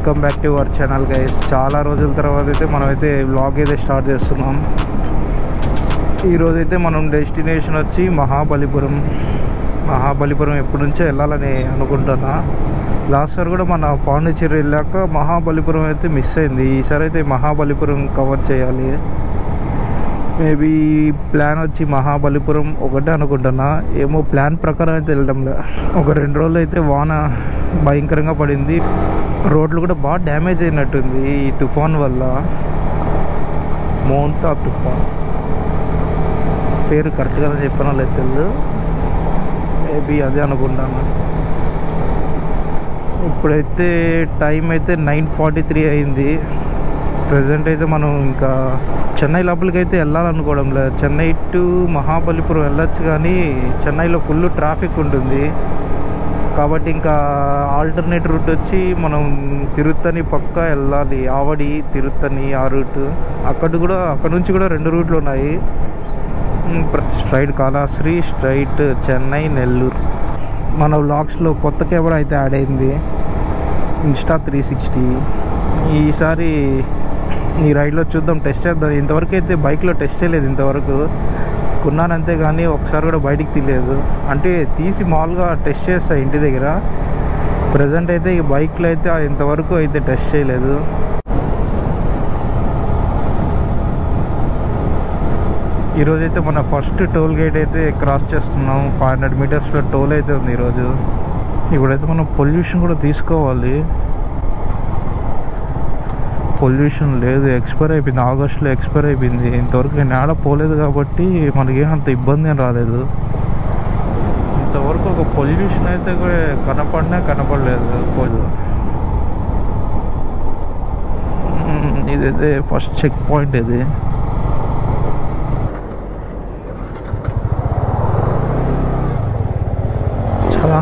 Welcome back to our channel guys. చాలా రోజుల తర్వాత అయితే మనమైతే వ్లాగ్ అయితే స్టార్ట్ చేస్తున్నాం. ఈరోజైతే మనం డెస్టినేషన్ వచ్చి మహాబలిపురం ఎప్పటి నుంచో వెళ్ళాలని అనుకుంటున్నా. లాస్ట్ సార్ కూడా మన పాండిచ్చేరి వెళ్ళాక మహాబలిపురం అయితే మిస్ అయింది. ఈసారి అయితే మహాబలిపురం కవర్ చేయాలి. మేబీ ప్లాన్ వచ్చి మహాబలిపురం ఒకటే అనుకుంటున్నా. ఏమో ప్లాన్ ప్రకారం అయితే వెళ్ళడంలే. ఒక 2 రోజులు అయితే వాన భయంకరంగా పడింది. రోడ్లు కూడా బాగా డ్యామేజ్ అయినట్టుంది ఈ తుఫాన్ వల్ల. మోంతా తుఫాన్ పేరు కరెక్ట్గా చెప్పిన లేదు తెలియదు. మేబీ అదే అనుకుంటాను. ఇప్పుడైతే టైం అయితే 9:43 అయింది. ప్రజెంట్ అయితే మనం ఇంకా చెన్నై లోపలికి అయితే వెళ్ళాలనుకోవడం లేదు. చెన్నై టు మహాబలిపురం వెళ్ళొచ్చు, కానీ చెన్నైలో ఫుల్ ట్రాఫిక్ ఉంటుంది. కాబట్టి ఇంకా ఆల్టర్నేట్ రూట్ వచ్చి మనం తిరుత్తని పక్క వెళ్ళాలి. ఆవడి తిరుత్తని ఆ రూట్. అక్కడ నుంచి కూడా 2 రూట్లు ఉన్నాయి. Straight Kalahasti, straight Chennai, Nellore. మన వ్లాగ్స్లో కొత్త కెమెరా అయితే యాడ్ అయింది, Insta360. ఈసారి ఈ రైడ్లో చూద్దాం, టెస్ట్ చేద్దాం. ఇంతవరకు అయితే బైక్లో టెస్ట్ చేయలేదు. ఇంతవరకు కొన్నానంతే, కానీ ఒకసారి కూడా బయటికి తీయలేదు. అంటే తీసి మామూలుగా టెస్ట్ చేస్తా ఇంటి దగ్గర. ప్రజెంట్ అయితే ఈ బైక్లో అయితే ఇంతవరకు అయితే టెస్ట్ చేయలేదు. ఈరోజైతే మన ఫస్ట్ టోల్ గేట్ అయితే క్రాస్ చేస్తున్నాం. 500 మీటర్స్లో టోల్ అయితే ఉంది ఈరోజు. ఇప్పుడైతే మనం పొల్యూషన్ కూడా తీసుకోవాలి. పొల్యూషన్ లేదు, ఎక్స్పైర్ అయిపోయింది. ఆగస్టులో ఎక్స్పైర్ అయిపోయింది. ఇంతవరకు నేను ఆడ పోలేదు కాబట్టి మనకేం అంత ఇబ్బంది ఏం రాలేదు. ఇంతవరకు ఒక పొల్యూషన్ అయితే కూడా కనపడలేదు. ఇదైతే ఫస్ట్ చెక్ పాయింట్. ఇది చాలా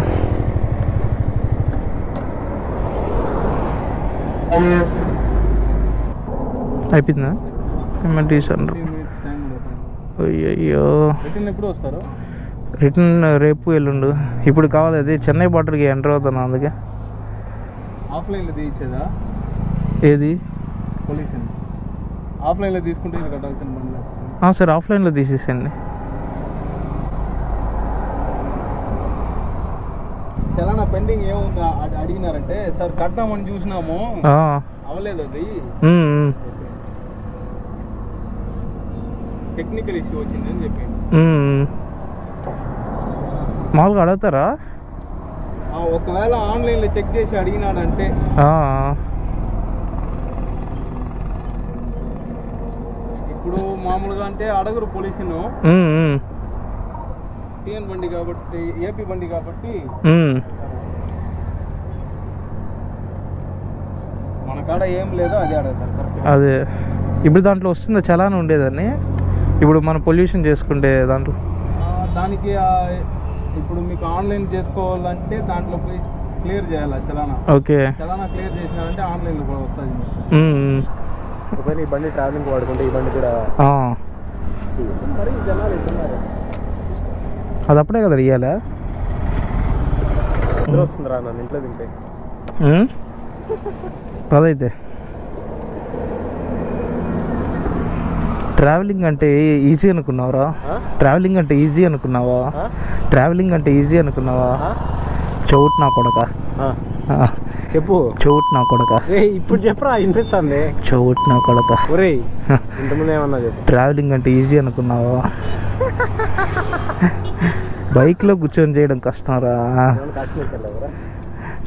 అయిపోయిందా? అయ్యో, రిటర్న్ రేపు ఎల్లుండు. ఇప్పుడు కావాలి. అది చెన్నై బార్డర్కి ఎంటర్ అవుతాను. అందుకే ఆఫ్లైన్లో తీయించేదా? ఏది ఆఫ్లైన్లో తీసుకుంటే సార్ ఆఫ్లైన్లో తీసేసండి. చలానా పెండింగ్ ఏముంది అడిగినారంటే, సార్ కట్టామని చూసినాము, అవ్వలేదు, అది టెక్నికల్ ఇష్యూ వచ్చిందని చెప్పి మామూలుగా అడుగుతారా? ఒకవేళ ఆన్లైన్లో చెక్ చేసి అడిగినాడంటే ఇప్పుడు మామూలుగా అంటే అడగరు పోలీసును. టిఎన్ బండి కాబట్టి, ఏపీ బండి కాబట్టి మన కాడ ఏం లేదో అది అడుగుతారు. అదే ఇప్పుడు దాంట్లో వస్తుందా చలానా ఉండేదని? ఇప్పుడు మనం పొల్యూషన్ చేసుకుంటే దానికి ఇప్పుడు మీకు ఆన్లైన్ చేసుకోవాలంటే దాంట్లో పోయి క్లియర్ చేయాలి చలానా. ఓకే, చలానా క్లియర్ చేసినారంటే ఆన్లైన్లో కూడా వస్తుంది. ఈ బండి ట్రావెలింగ్ వాడుకుంటే ఈ బండి కూడా మరి జనాలు ఇస్తున్నారు. అది అప్పుడే కదా ఇయ్యాలా? వస్తుంది రా నన్ను ఇంట్లో తింటే. అదైతే ట్రావెలింగ్ అంటే ఈజీ అనుకున్నావా? ట్రావెలింగ్ అంటే ఈజీ అనుకున్నావా? చౌట్ నా కొడక, చెప్పు. చౌట్ నా కొడక, ఇప్పుడు చెప్పరా, వినిపిస్తుంది. చౌట్ నా కొడక, ఇంతకుముందు ఏమన్నా చెప్పు. ట్రావెలింగ్ అంటే ఈజీ అనుకున్నావా? బైక్లో కూర్చొని చేయడం కష్టం రా.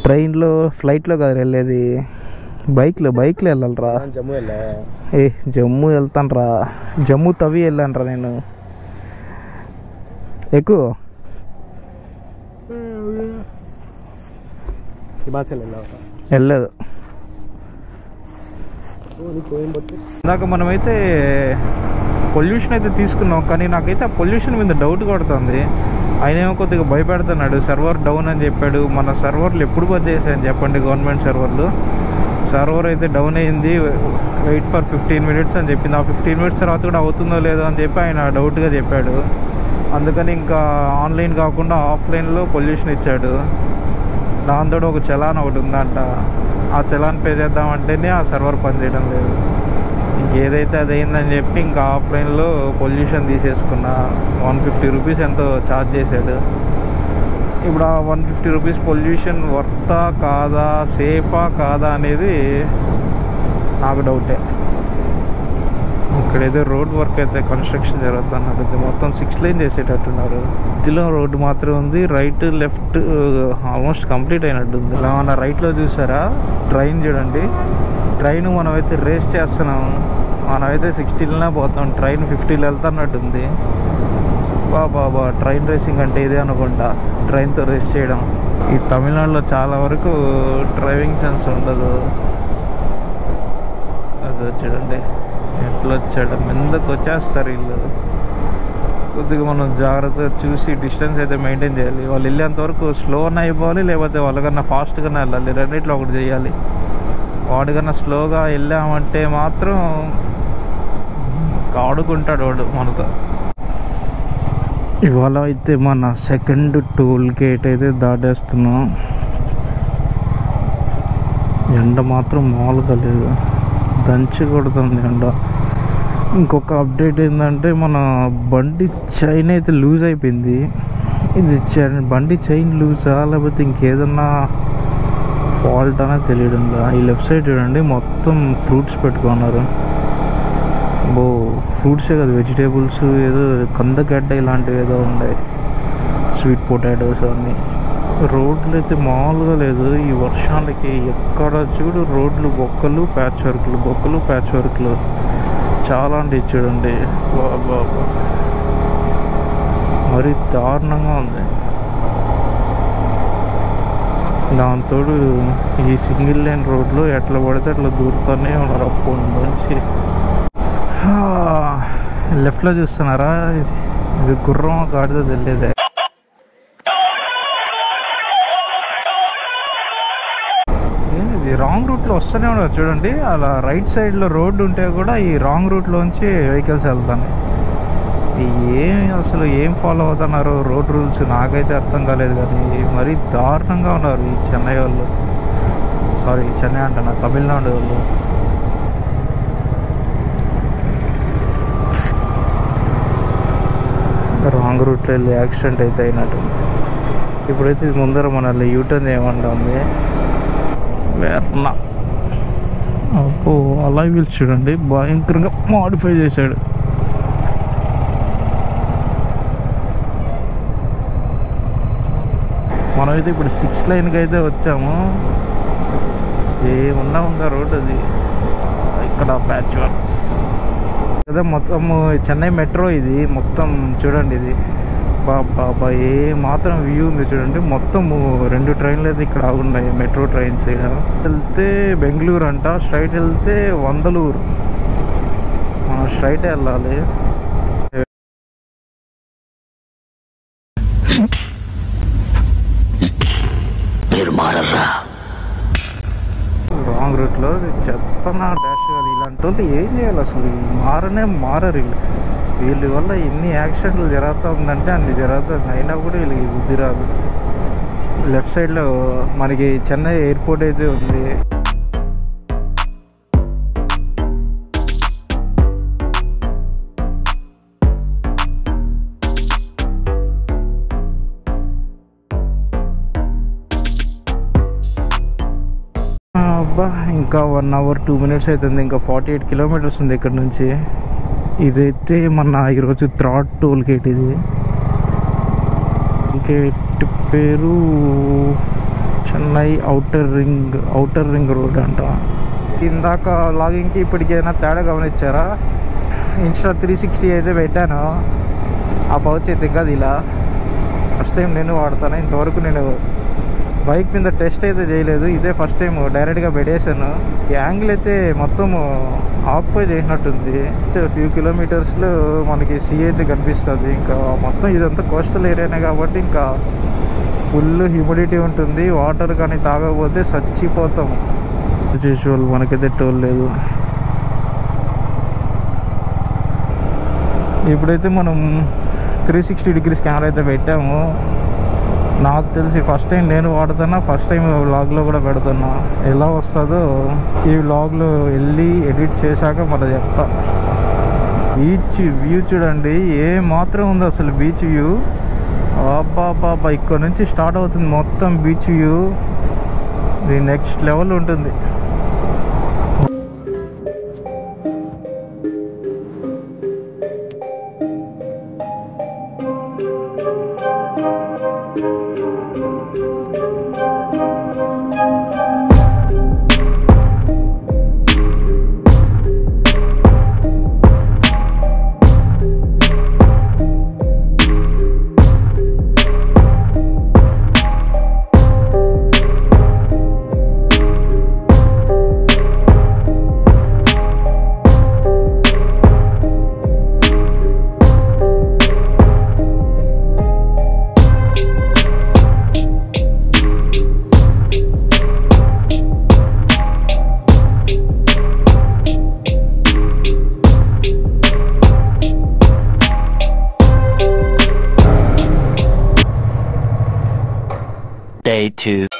ట్రైన్లో, ఫ్లైట్లో కాదు వెళ్ళేది, బైక్లో వెళ్ళాలిరా. జమ్మూ వెళ్తాను రా. జమ్మూ తవి వెళ్ళాను రా నేను. ఎక్కువ వెళ్ళలేదు. ఇందాక మనమైతే పొల్యూషన్ అయితే తీసుకున్నాం, కానీ నాకైతే ఆ పొల్యూషన్ మీద డౌట్ కొడుతుంది. ఆయన ఏమో కొద్దిగా భయపెడుతున్నాడు. సర్వర్ డౌన్ అని చెప్పాడు. మన సర్వర్లు ఎప్పుడు బంద్ చేశాయని చెప్పండి, గవర్నమెంట్ సర్వర్లు. సర్వర్ అయితే డౌన్ అయింది, వెయిట్ ఫర్ 15 మినిట్స్ అని చెప్పింది. ఆ 15 మినిట్స్ తర్వాత కూడా అవుతుందో లేదో అని చెప్పి ఆయన డౌట్గా చెప్పాడు. అందుకని ఇంకా ఆన్లైన్ కాకుండా ఆఫ్లైన్లో పొల్యూషన్ ఇచ్చాడు. దాంతో ఒక చలాన్ ఒకటి ఉందంట. ఆ చలాన్ పే చేద్దామంటేనే ఆ సర్వర్ పనిచేయడం లేదు. ఇంకేదైతే అది అయిందని చెప్పి ఇంకా ఆఫ్లైన్లో పొల్యూషన్ తీసేసుకున్నా. 150 రూపీస్ ఎంతో ఛార్జ్ చేశాడు. ఇప్పుడు ఆ 150 రూపీస్ పొల్యూషన్ వర్తా కాదా, సేఫా కాదా అనేది నాకు డౌటే. ఇక్కడ ఏదో రోడ్ వర్క్ అయితే కన్స్ట్రక్షన్ జరుగుతున్నారు. ఇది మొత్తం 6 లైన్ చేసేటట్టున్నారు. మధ్యలో రోడ్డు మాత్రం ఉంది. రైట్ లెఫ్ట్ ఆల్మోస్ట్ కంప్లీట్ అయినట్టుంది. ఇలా మన రైట్లో చూసారా ట్రైన్ చూడండి. ట్రైన్ మనమైతే రేస్ చేస్తున్నాం. మనమైతే 60లోనే పోతాం, ట్రైన్ 50లో వెళ్తున్నట్టుంది. బాబా ట్రైన్ రేసింగ్ అంటే ఇదే అనుకుంటా, ట్రైన్తో రేస్ చేయడం. ఈ తమిళనాడులో చాలా వరకు డ్రైవింగ్ సెన్స్ ఉండదు. అది చూడండి ఎట్లా వచ్చాడు, ముందుకు వచ్చేస్తారు వీళ్ళు. కొద్దిగా మనం జాగ్రత్తగా చూసి డిస్టెన్స్ అయితే మెయింటైన్ చేయాలి. వాళ్ళు వెళ్ళేంతవరకు స్లోగా అయిపోవాలి, లేకపోతే వాళ్ళకన్నా ఫాస్ట్గానే వెళ్ళాలి. రెండిట్లో ఒకటి చేయాలి. వాడికన్నా స్లోగా వెళ్ళామంటే మాత్రం ఆడుకుంటాడు వాడు మనతో. ఇవాళ అయితే మన సెకండ్ టోల్ గేట్ అయితే దాటేస్తున్నాం. ఎండ మాత్రం మామూలుగా లేదు, దంచి కొడుతుంది ఎండ. ఇంకొక అప్డేట్ ఏంటంటే మన బండి చైన్ అయితే లూజ్ అయిపోయింది. ఇది బండి చైన్ లూజా లేకపోతే ఇంకేదన్నా ఫాల్ట్ అనేది తెలియడం లేదు. ఈ లెఫ్ట్ సైడ్ చూడండి మొత్తం ఫ్రూట్స్ పెట్టుకున్నారు. ఫ్రూట్సే కదా, వెజిటేబుల్స్ ఏదో కందగడ్డ ఇలాంటివి ఏదో ఉన్నాయి, స్వీట్ పొటాటోస్ అన్నీ. రోడ్లు అయితే మామూలుగా లేదు ఈ వర్షాలకి. ఎక్కడ చూడు రోడ్లు బొక్కలు ప్యాచ్ వర్క్లు చాలా అంటే చూడండి. మరి దారుణంగా ఉంది. దాంతోడు ఈ సింగిల్ లైన్ రోడ్లో ఎట్లా పడితే అట్లా దూరుతూనే ఉన్నారు. అప్పుడు నుంచి లెఫ్ట్లో చూస్తున్నారా, ఇది గుర్రం గాడితో తెలియదే. ఇది రాంగ్ రూట్లో వస్తూనే ఉన్నారు చూడండి. అలా రైట్ సైడ్లో రోడ్డు ఉంటే కూడా ఈ రాంగ్ రూట్లోంచి వెహికల్స్ వెళ్తాయి. అసలు ఏం ఫాలో అవుతున్నారు రోడ్ రూల్స్ నాకైతే అర్థం కాలేదు. కానీ మరీ దారుణంగా ఉన్నారు ఈ చెన్నై వాళ్ళు. సారీ చెన్నై అంటున్నా, తమిళనాడు వాళ్ళు. రాంగ్ రూట్లో వెళ్ళి యాక్సిడెంట్ అయితే అయినట్టు. ఇప్పుడైతే ముందర మనల్ని యూటర్న్ ఏమంటుంది వేర్నా. అప్పుడు అలా వీల్స్ చూడండి భయంకరంగా మాడిఫై చేశాడు. మనమైతే ఇప్పుడు 6 లైన్కి అయితే వచ్చాము. ఏమున్నా ఉందా రోడ్ అది. ఇక్కడ ప్యాచ్ వర్క్స్ కదా మొత్తం చెన్నై మెట్రో. ఇది మొత్తం చూడండి, ఇది బాబా ఏ మాత్రం వ్యూ ఉంది చూడండి. మొత్తం 2 ట్రైన్లు అయితే ఇక్కడ ఆగున్నాయి, మెట్రో ట్రైన్స్. వెళ్తే బెంగళూరు అంట, స్ట్రైట్ వెళ్తే వందలూరు. మనం స్ట్రైట్ వెళ్ళాలి. రాంగ్ రూట్లో చెత్తన డాష్ కాదు. ఇలాంటి వాళ్ళు ఏం చేయాలి అసలు, మారరు వీళ్ళ వల్ల ఎన్ని యాక్సిడెంట్లు జరుగుతుందంటే అన్ని జరుగుతుంది. అయినా కూడా వీళ్ళకి బుద్ధి రాదు. లెఫ్ట్ సైడ్లో మనకి చెన్నై ఎయిర్పోర్ట్ అయితే ఉంది. ఇంకా 1 hour 2 minutes అవుతుంది. ఇంకా 48 kilometers ఉంది ఇక్కడ నుంచి. ఇదైతే మన ఈరోజు థర్డ్ టోల్ గేట్. ఇది గేట్ పేరు చెన్నై ఔటర్ రింగ్ రోడ్ అంట. ఇందాక లాగింగ్కి ఇప్పటికి ఏదైనా తేడా గమనించారా? ఇన్స్టా 360 అయితే పెట్టాను. ఆ పౌచ్ అయితే ఇంకా ఇలా ఫస్ట్ టైం నేను వాడతాను. ఇంతవరకు నేను బైక్ మీద టెస్ట్ అయితే చేయలేదు, ఇదే ఫస్ట్ టైం డైరెక్ట్గా పెట్టేశాను. ఈ యాంగిల్ అయితే మొత్తం ఆక్యుపై చేసినట్టుంది. ఫ్యూ కిలోమీటర్స్లో మనకి సీ అయితే కనిపిస్తుంది. ఇంకా మొత్తం ఇదంతా కోస్టల్ ఏరియానే కాబట్టి ఇంకా ఫుల్ హ్యూమిడిటీ ఉంటుంది. వాటర్ కానీ తాగకపోతే చచ్చిపోతాం. యూజువల్ మనకైతే టోల్ లేదు. ఇప్పుడైతే మనం 360 degrees కెమెరా అయితే పెట్టాము. నాకు తెలిసి ఫస్ట్ టైం నేను వాడుతున్నా, ఫస్ట్ టైం వ్లాగ్లో కూడా పెడుతున్నా. ఎలా వస్తుందో ఈ వ్లాగ్లో వెళ్ళి ఎడిట్ చేశాక మరి చెప్తా. బీచ్ వ్యూ చూడండి, ఏ మాత్రం ఉంది అసలు బీచ్ వ్యూ. అబ్బాబ్బాబ్బా, ఇక్కడ నుంచి స్టార్ట్ అవుతుంది మొత్తం బీచ్ వ్యూ. ఇది నెక్స్ట్ లెవెల్ ఉంటుంది. Day 2.